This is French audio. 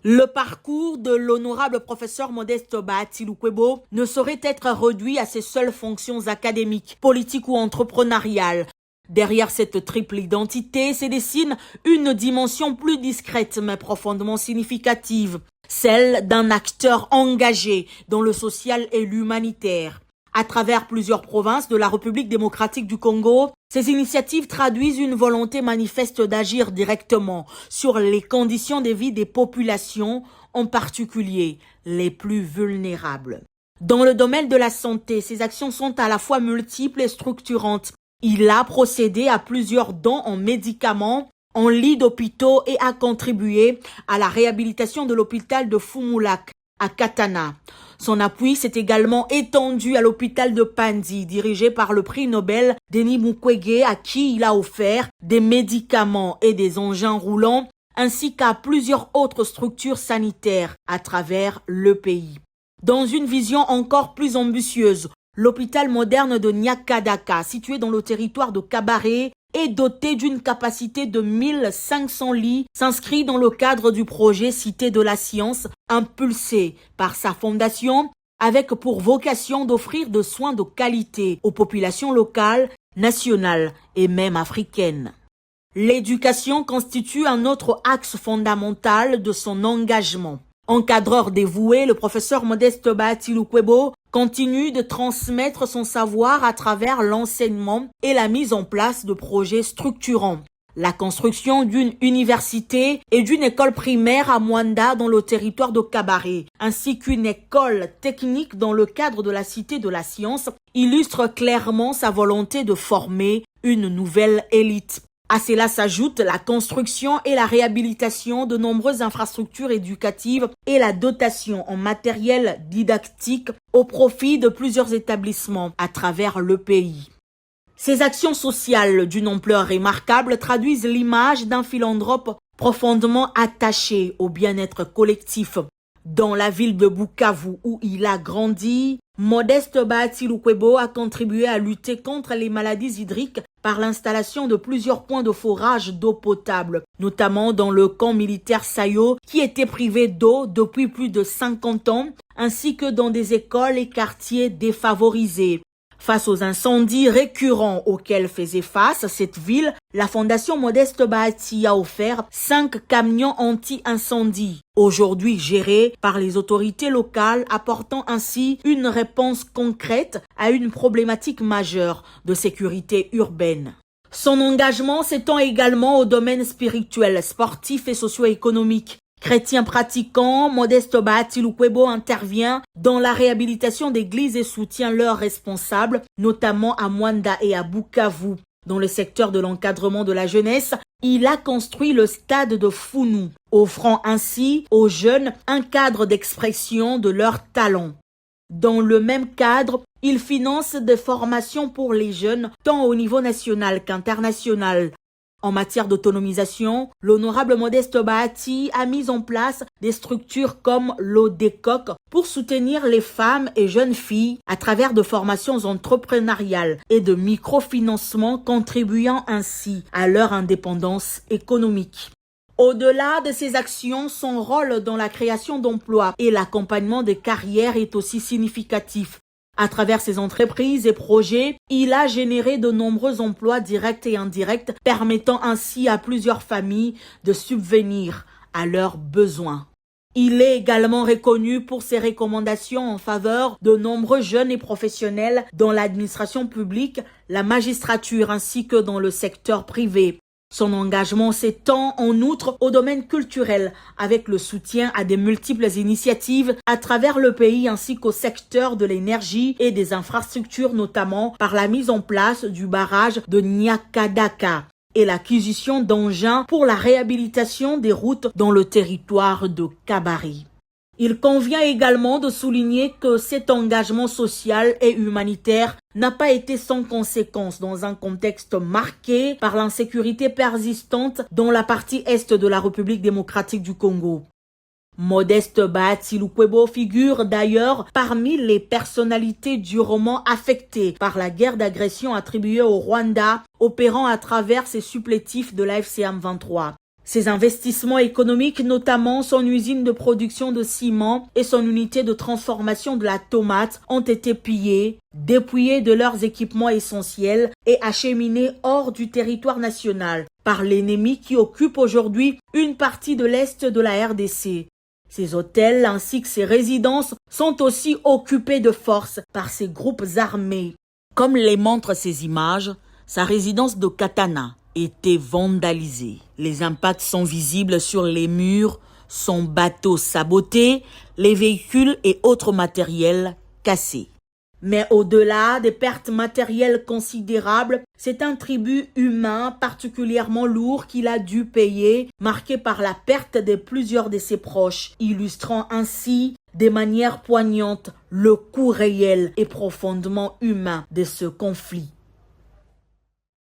Le parcours de l'honorable professeur Modeste Bahati Lukwebo ne saurait être réduit à ses seules fonctions académiques, politiques ou entrepreneuriales. Derrière cette triple identité se dessine une dimension plus discrète mais profondément significative, celle d'un acteur engagé dans le social et l'humanitaire. À travers plusieurs provinces de la République démocratique du Congo, ces initiatives traduisent une volonté manifeste d'agir directement sur les conditions de vie des populations, en particulier les plus vulnérables. Dans le domaine de la santé, ces actions sont à la fois multiples et structurantes. Il a procédé à plusieurs dons en médicaments, en lits d'hôpitaux et a contribué à la réhabilitation de l'hôpital de Fumulak à Katana. Son appui s'est également étendu à l'hôpital de Pandi, dirigé par le prix Nobel Denis Mukwege, à qui il a offert des médicaments et des engins roulants, ainsi qu'à plusieurs autres structures sanitaires à travers le pays. Dans une vision encore plus ambitieuse, l'hôpital moderne de Nyakadaka, situé dans le territoire de Kabare, est doté d'une capacité de 1500 lits, s'inscrit dans le cadre du projet Cité de la Science, impulsé par sa fondation, avec pour vocation d'offrir des soins de qualité aux populations locales, nationales et même africaines. L'éducation constitue un autre axe fondamental de son engagement. Encadreur dévoué, le professeur Modeste Bahati Lukwebo continue de transmettre son savoir à travers l'enseignement et la mise en place de projets structurants. La construction d'une université et d'une école primaire à Mwanda dans le territoire de Kabare, ainsi qu'une école technique dans le cadre de la Cité de la Science, illustre clairement sa volonté de former une nouvelle élite. À cela s'ajoute la construction et la réhabilitation de nombreuses infrastructures éducatives et la dotation en matériel didactique au profit de plusieurs établissements à travers le pays. Ces actions sociales d'une ampleur remarquable traduisent l'image d'un philanthrope profondément attaché au bien-être collectif. Dans la ville de Bukavu où il a grandi, Modeste Bahati Lukwebo a contribué à lutter contre les maladies hydriques par l'installation de plusieurs points de forage d'eau potable, notamment dans le camp militaire Sayo qui était privé d'eau depuis plus de 50 ans, ainsi que dans des écoles et quartiers défavorisés. Face aux incendies récurrents auxquels faisait face cette ville, la Fondation Modeste Bahati a offert 5 camions anti-incendie, aujourd'hui gérés par les autorités locales, apportant ainsi une réponse concrète à une problématique majeure de sécurité urbaine. Son engagement s'étend également au domaine spirituel, sportif et socio-économique. Chrétien pratiquant, Modeste Bahati Lukwebo intervient dans la réhabilitation d'églises et soutient leurs responsables, notamment à Mwanda et à Bukavu. Dans le secteur de l'encadrement de la jeunesse, il a construit le stade de Funu, offrant ainsi aux jeunes un cadre d'expression de leurs talents. Dans le même cadre, il finance des formations pour les jeunes, tant au niveau national qu'international. En matière d'autonomisation, l'honorable Modeste Bahati a mis en place des structures comme l'ODECOC pour soutenir les femmes et jeunes filles à travers de formations entrepreneuriales et de microfinancement contribuant ainsi à leur indépendance économique. Au-delà de ces actions, son rôle dans la création d'emplois et l'accompagnement des carrières est aussi significatif. À travers ses entreprises et projets, il a généré de nombreux emplois directs et indirects, permettant ainsi à plusieurs familles de subvenir à leurs besoins. Il est également reconnu pour ses recommandations en faveur de nombreux jeunes et professionnels dans l'administration publique, la magistrature ainsi que dans le secteur privé. Son engagement s'étend en outre au domaine culturel, avec le soutien à des multiples initiatives à travers le pays ainsi qu'au secteur de l'énergie et des infrastructures, notamment par la mise en place du barrage de Nyakadaka et l'acquisition d'engins pour la réhabilitation des routes dans le territoire de Kabare. Il convient également de souligner que cet engagement social et humanitaire n'a pas été sans conséquence dans un contexte marqué par l'insécurité persistante dans la partie est de la République démocratique du Congo. Modeste Bahati Lukwebo figure d'ailleurs parmi les personnalités durement affectées par la guerre d'agression attribuée au Rwanda, opérant à travers ses supplétifs de la FCM 23. Ses investissements économiques, notamment son usine de production de ciment et son unité de transformation de la tomate, ont été pillés, dépouillés de leurs équipements essentiels et acheminés hors du territoire national par l'ennemi qui occupe aujourd'hui une partie de l'est de la RDC. Ces hôtels ainsi que ses résidences sont aussi occupés de force par ces groupes armés. Comme les montrent ces images, sa résidence de Katana était vandalisée. Les impacts sont visibles sur les murs, son bateau saboté, les véhicules et autres matériels cassés. Mais au-delà des pertes matérielles considérables, c'est un tribut humain particulièrement lourd qu'il a dû payer, marqué par la perte de plusieurs de ses proches, illustrant ainsi de manière poignante le coût réel et profondément humain de ce conflit.